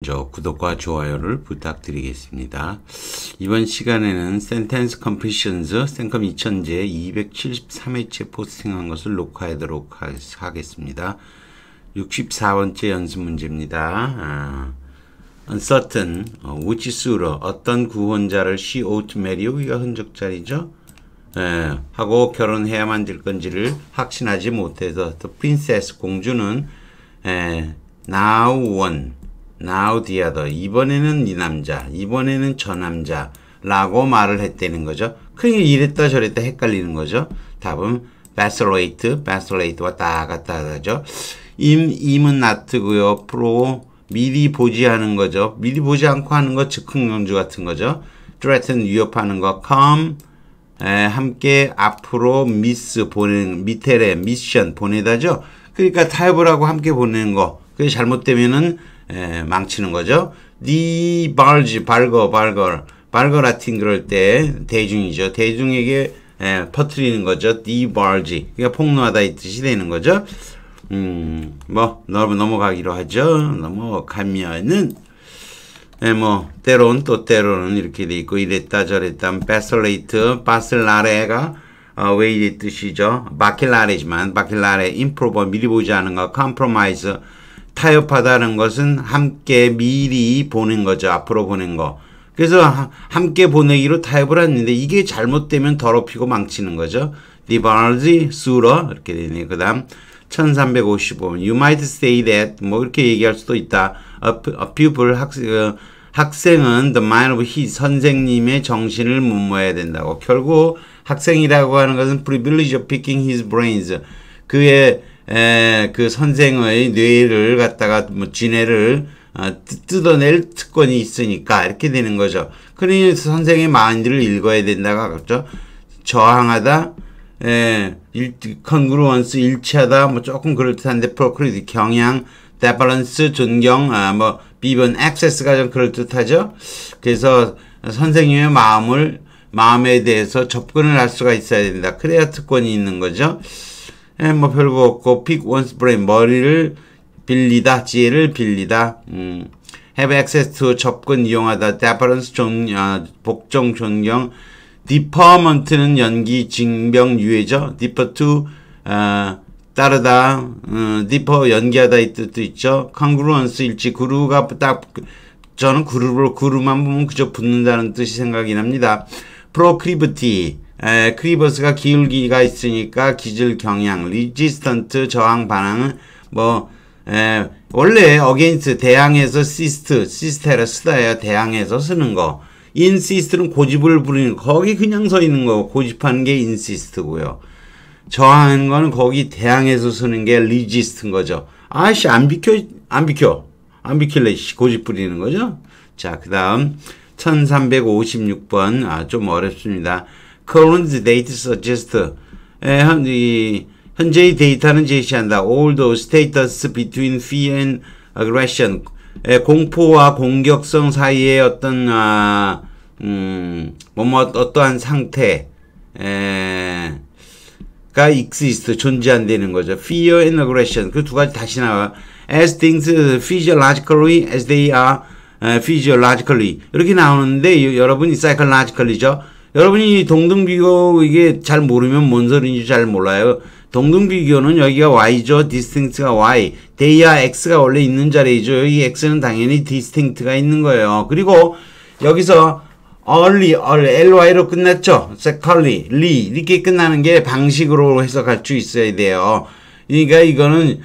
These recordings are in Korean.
구독과 좋아요를 부탁드리겠습니다. 이번 시간에는 Sentence Completions, 생컴 2000제 273회째 포스팅한 것을 녹화하도록 하겠습니다. 64번째 연습 문제입니다. Uncertain, which suitor, 어떤 구원자를 she ought to marry, 여기가 흔적자리죠. 하고 결혼해야만 될 건지를 확신하지 못해서 The princess, 공주는 now one, now the other, 이번에는 이 남자, 이번에는 저 남자 라고 말을 했다는 거죠. 그러니까 이랬다 저랬다 헷갈리는 거죠. 답은 vacillate, vacillate 왔다 갔다 하죠. 임은 not고요. pro, 미리 보지 하는 거죠. 미리 보지 않고 하는 거 즉흥명주 같은 거죠. threaten, 위협하는 거. come, 함께 앞으로 miss, 보내는, 밑에래, mission, 보내다죠. 그러니까 타협을 하고 함께 보내는 거. 그게 잘못되면은 망치는 거죠. divulge, 발거라틴 그럴 때 대중이죠. 대중에게 퍼뜨리는 거죠. divulge. 그러니까 폭로하다 이 뜻이 되는 거죠. 넘어가기로 하죠. 넘어가면은 때론 또 때로는 이렇게 돼 있고 이랬다 저랬다. vacillate, 바슬라레가 왜 이래 뜻이죠. 바킬라레지만 바킬라레, improve, 미리 보지 않은 거. compromise, 타협하다는 것은 함께 미리 보낸 거죠. 앞으로 보낸 거. 그래서 함께 보내기로 타협을 했는데 이게 잘못되면 더럽히고 망치는 거죠. divulge, suitor 이렇게 되네요. 그 다음 1355번 You might say that 이렇게 얘기할 수도 있다. A pupil, 학생은 the mind of his, 선생님의 정신을 무모해야 된다고. 결국 학생이라고 하는 것은 privilege of picking his brains, 그의 그 선생의 뇌를 갖다가 지뇌를 뜯어낼 특권이 있으니까 이렇게 되는 거죠. 그러니 선생의 마인드를 읽어야 된다고 하죠. 저항하다, congruence, 일치하다, 조금 그럴듯한데 proclivity, 경향, deference, 존경, 비번, access가 좀 그럴듯하죠. 그래서 선생님의 마음에 대해서 접근을 할 수가 있어야 된다. 그래야 특권이 있는 거죠. 별거 없고, pick one's brain, 머리를 빌리다, 지혜를 빌리다, have access to, 접근, 이용하다, deference, 복종, 존경, deferment는 연기, 징병, 유예죠. defer to, 따르다, defer, 연기하다 이 뜻도 있죠. congruence, 일치, 구루가 저는 구루만 보면 그저 붙는다는 뜻이 생각이 납니다. proclivity, 크리버스가 기울기가 있으니까 기질 경향, resistant, 저항 반항은 원래 against, 대항해서 시스테라 쓰다예요. 대항해서 쓰는 거. insist는 고집을 부리는 거. 거기 그냥 서 있는 거. 고집하는 게 insist고요. 저항하는 거는 거기 대항해서 쓰는 게 resist인 거죠. 아씨 안 비킬래 고집 부리는 거죠. 자, 그 다음 1356번 좀 어렵습니다. current data suggest, 현재의 데이터는 제시한다. all the status between fear and aggression, 공포와 공격성 사이에 어떤 어떠한 상태가 exist, 존재한다는 거죠. fear and aggression, 그 두 가지 다시 나와. as things physiologically as they are physiologically 이렇게 나오는데 여러분이 psychologically죠. 여러분이 동등비교 이게 잘 모르면 뭔 소리인지 잘 몰라요. 동등비교는 여기가 y죠. distinct가 y. they are x가 원래 있는 자리죠. 여기 x는 당연히 distinct가 있는 거예요. 그리고 여기서 ly로 끝났죠. secondly, 이렇게 끝나는 게 방식으로 해석할 수 있어야 돼요. 그러니까 이거는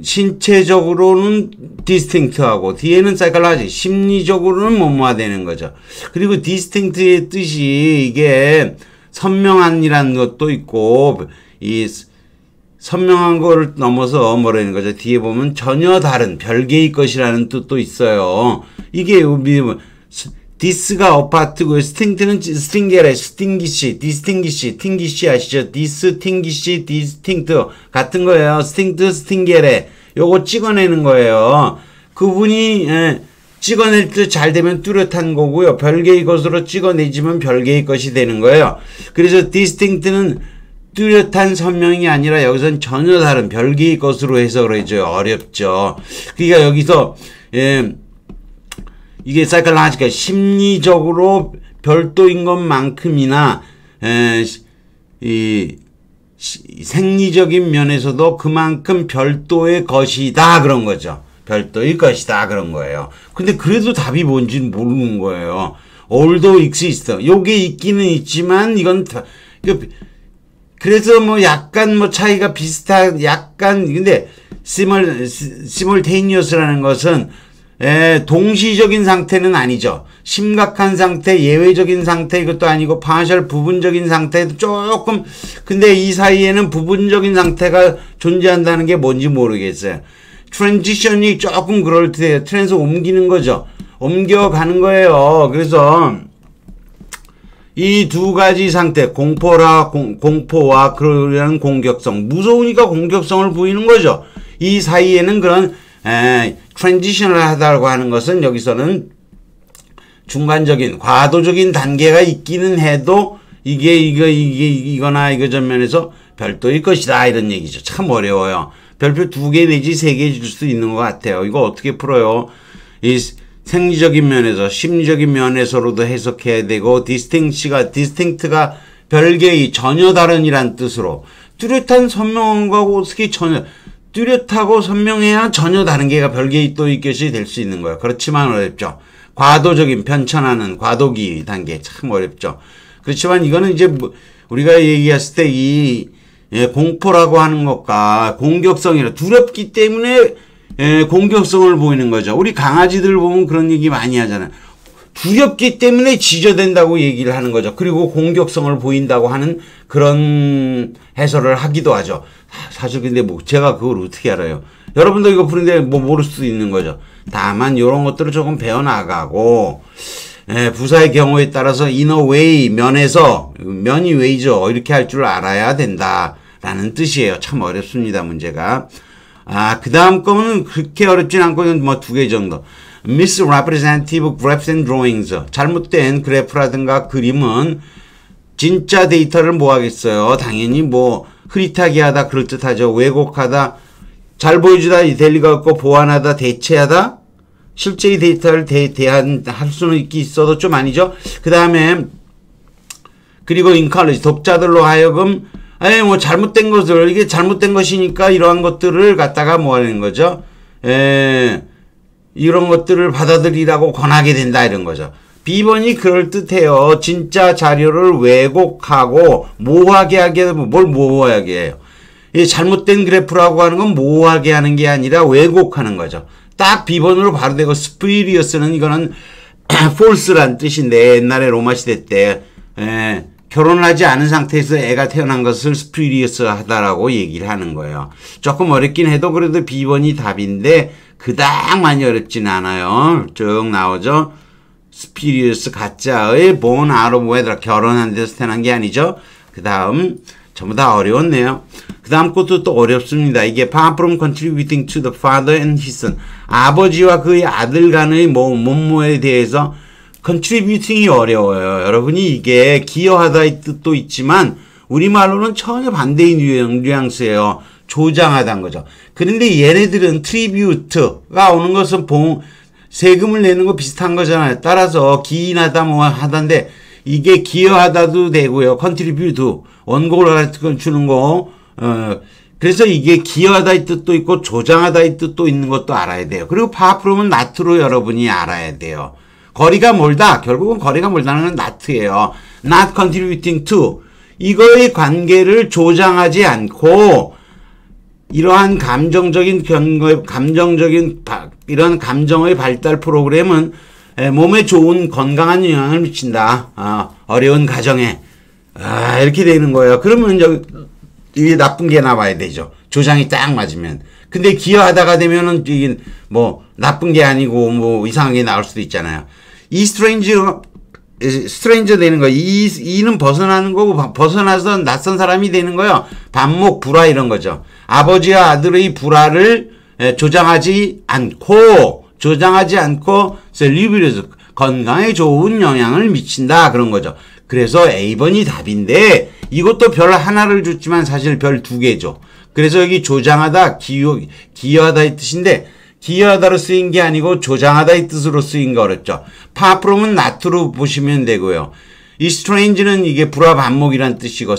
신체적으로는 distinct하고 뒤에는 psychology, 심리적으로는 뭐뭐가 되는 거죠. 그리고 distinct의 뜻이 이게 선명한이라는 것도 있고 이 선명한 거를 넘어서 뭐라는 거죠. 뒤에 보면 전혀 다른 별개의 것이라는 뜻도 있어요. 이게 this가 apart고요. distinct는 distinguish 아시죠? distinct 같은 거예요. distinct, 요거 찍어내는 거예요. 그분이 찍어낼 때 잘 되면 뚜렷한 거고요. 별개의 것으로 찍어내지면 별개의 것이 되는 거예요. 그래서 distinct는 뚜렷한 선명이 아니라 여기서는 전혀 다른 별개의 것으로 해석을 해줘요. 어렵죠. 그러니까 여기서 이게 psychological 심리적으로 별도인 것만큼이나 이 생리적인 면에서도 그만큼 별도의 것이다 그런 거죠. 별도의 것이다 그런 거예요. 근데 그래도 답이 뭔지는 모르는 거예요. although exist. 요게 있기는 있지만 이건 그래서 뭐 약간 뭐 차이가 약간 근데 simultaneous라는 것은 동시적인 상태는 아니죠. 심각한 상태, 예외적인 상태 이것도 아니고 partial 부분적인 상태도 조금 근데 이 사이에는 부분적인 상태가 존재한다는 게 뭔지 모르겠어요. 트랜지션이 조금 그럴 때 트랜스 옮기는 거죠. 옮겨가는 거예요. 그래서 이 두 가지 상태, 공포와 그런 공격성, 무서우니까 공격성을 보이는 거죠. 이 사이에는 그런 트랜지션을 하다고 하는 것은 여기서는 중간적인 과도적인 단계가 있기는 해도 이거나 이거 전면에서 별도일 것이다 이런 얘기죠. 참 어려워요. 별표 2개 내지 3개 줄 수 있는 것 같아요. 이거 어떻게 풀어요? 이 생리적인 면에서 심리적인 면에서로도 해석해야 되고 디스팅트가 별개의 전혀 다른이란 뜻으로 뚜렷한 선명한 거하고 어떻게 전혀 뚜렷하고 선명해야 전혀 다른 게가 별개의 또 것이 될 수 있는 거예요. 그렇지만 어렵죠. 과도적인 편찬하는 과도기 단계 참 어렵죠. 그렇지만 이거는 이제 우리가 얘기했을 때 이 공포라고 하는 것과 공격성이라 두렵기 때문에 공격성을 보이는 거죠. 우리 강아지들 보면 그런 얘기 많이 하잖아요. 두렵기 때문에 지저댄다고 얘기를 하는 거죠. 그리고 공격성을 보인다고 하는 그런 해설을 하기도 하죠. 사실 근데 뭐 제가 그걸 어떻게 알아요? 여러분도 이거 푸는데 뭐 모를 수도 있는 거죠. 다만 이런 것들을 조금 배워나가고 부사의 경우에 따라서 in a way 면이 way죠. 이렇게 할 줄 알아야 된다라는 뜻이에요. 참 어렵습니다. 문제가. 그 다음 거는 그렇게 어렵진 않고 뭐 2개 정도. misrepresentative graphs and drawings. 잘못된 그래프라든가 그림은 진짜 데이터를 뭐 하겠어요. 당연히 뭐 흐릿하게 하다 그럴듯하죠. 왜곡하다 잘 보여주다 될 리가 없고 보완하다 대체하다 실제의 데이터를 할 수는 있어도 좀 아니죠. 그 다음에 그리고 encourage 독자들로 하여금 뭐 잘못된 것을 이게 잘못된 것이니까 이러한 것들을 갖다가 뭐 하는 거죠. 이런 것들을 받아들이라고 권하게 된다 이런 거죠. B번이 그럴듯해요. 진짜 자료를 왜곡하고 모호하게 하게 되면 뭘 모호하게 해요. 이 잘못된 그래프라고 하는 건 모호하게 하는 게 아니라 왜곡하는 거죠. 딱 B번으로 바로 되고 spurious는 이거는 false란 뜻인데 옛날에 로마 시대 때 결혼을 하지 않은 상태에서 애가 태어난 것을 spurious 하다라고 얘기를 하는 거예요. 조금 어렵긴 해도 그래도 B번이 답인데 그닥 많이 어렵진 않아요. 쭉 나오죠. spurious 가짜의 born out of wedlock 결혼한 데서 태어난 게 아니죠. 그 다음 전부 다 어려웠네요. 그 다음 것도 또 어렵습니다. 이게 far from contributing to the father and his son 아버지와 그의 아들 간의 뭐뭐에 대해서 contributing이 어려워요. 여러분이 이게 기여하다의 뜻도 있지만 우리말로는 전혀 반대의 뉘앙스예요. 조장하다는 거죠. 그런데 얘네들은 tribute가 오는 것은 세금을 내는 거 비슷한 거잖아요. 따라서 기인하다 뭐 하던데 이게 기여하다도 되고요. contribute 원고를 주는 거 그래서 이게 기여하다의 뜻도 있고 조장하다의 뜻도 있는 것도 알아야 돼요. 그리고 far from은 not로 여러분이 알아야 돼요. 거리가 멀다. 결국은 거리가 멀다는 건 not예요. not contributing to 이거의 관계를 조장하지 않고 이러한 이런 감정의 발달 프로그램은 몸에 좋은 건강한 영향을 미친다. 어려운 가정에 이렇게 되는 거예요. 그러면 이게 나쁜 게 나와야 되죠. 조장이 딱 맞으면. 근데 기여하다가 되면은 이게 뭐 나쁜 게 아니고 뭐 이상하게 나올 수도 있잖아요. 이 스트레인저 되는 거. 이는 벗어나는 거고 벗어나서 낯선 사람이 되는 거예요. 반목 불화 이런 거죠. 아버지와 아들의 불화를 조장하지 않고 셀리브리에서 건강에 좋은 영향을 미친다 그런 거죠. 그래서 A번이 답인데 이것도 별 하나를 줬지만 사실 별 두 개죠. 그래서 여기 조장하다, 기여하다의 뜻인데 기여하다로 쓰인 게 아니고 조장하다의 뜻으로 쓰인 거 어렵죠. far from은 not로 보시면 되고요. 이 strange는 이게 불화 반목이란 뜻이고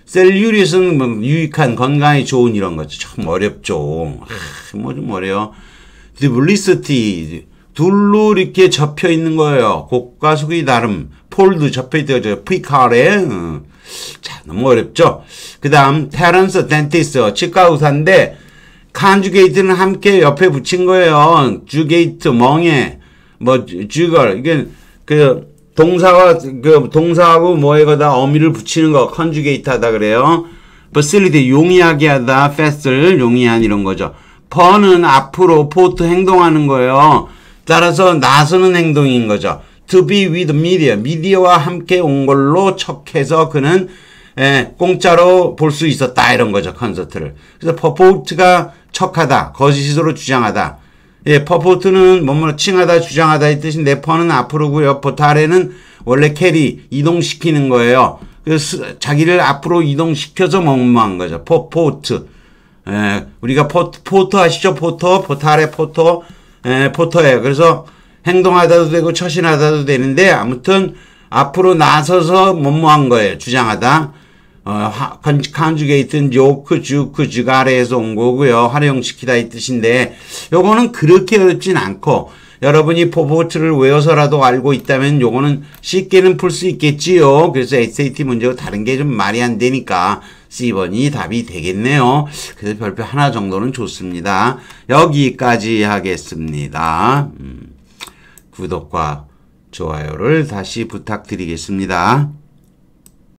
cellulose는 뭐 유익한 건강에 좋은 이런 거죠. 참 어렵죠. 뭐 좀 어려요. publicity 둘로 이렇게 접혀 있는 거예요. 곡과 속이 다름. 폴드 접혀 있죠. 프리카레. 자, 너무 어렵죠. 그 다음 테런스 덴티스 치과 의사인데 컨주게이트는 함께 옆에 붙인 거예요. 주게이트 멍에 뭐 주걸 이게 그 동사하고 뭐에거다 어미를 붙이는 거 컨주게이트 하다 그래요. facility 용이하게 하다, fast를 용이한 이런 거죠. 퍼는 앞으로 포트 행동하는 거예요. 따라서 나서는 행동인 거죠. to be with media, 미디어와 함께 온 걸로 척해서 그는 공짜로 볼 수 있었다 이런 거죠. 콘서트를. 그래서 purport가 척하다, 거짓으로 주장하다. 예, purport는 뭐뭐 칭하다, 주장하다의 뜻인데 퍼는 앞으로고요. 포탈에는 원래 캐리 이동시키는 거예요. 그래서 자기를 앞으로 이동시켜서 뭐뭐한 거죠. purport. 우리가 포터 아시죠? 포탈의 포터예요. 그래서 행동하다도 되고 처신하다도 되는데 아무튼 앞으로 나서서 뭐뭐한 거예요. 주장하다. 컨주게이트는 요크, 주크, 주가레에서 온 거고요. 활용시키다 이 뜻인데 요거는 그렇게 어렵진 않고 여러분이 포포트를 외워서라도 알고 있다면 요거는 쉽게는 풀 수 있겠지요. 그래서 SAT 문제고 다른 게 좀 말이 안 되니까 C번이 답이 되겠네요. 그래서 별표 하나 정도는 좋습니다. 여기까지 하겠습니다. 구독과 좋아요를 다시 부탁드리겠습니다.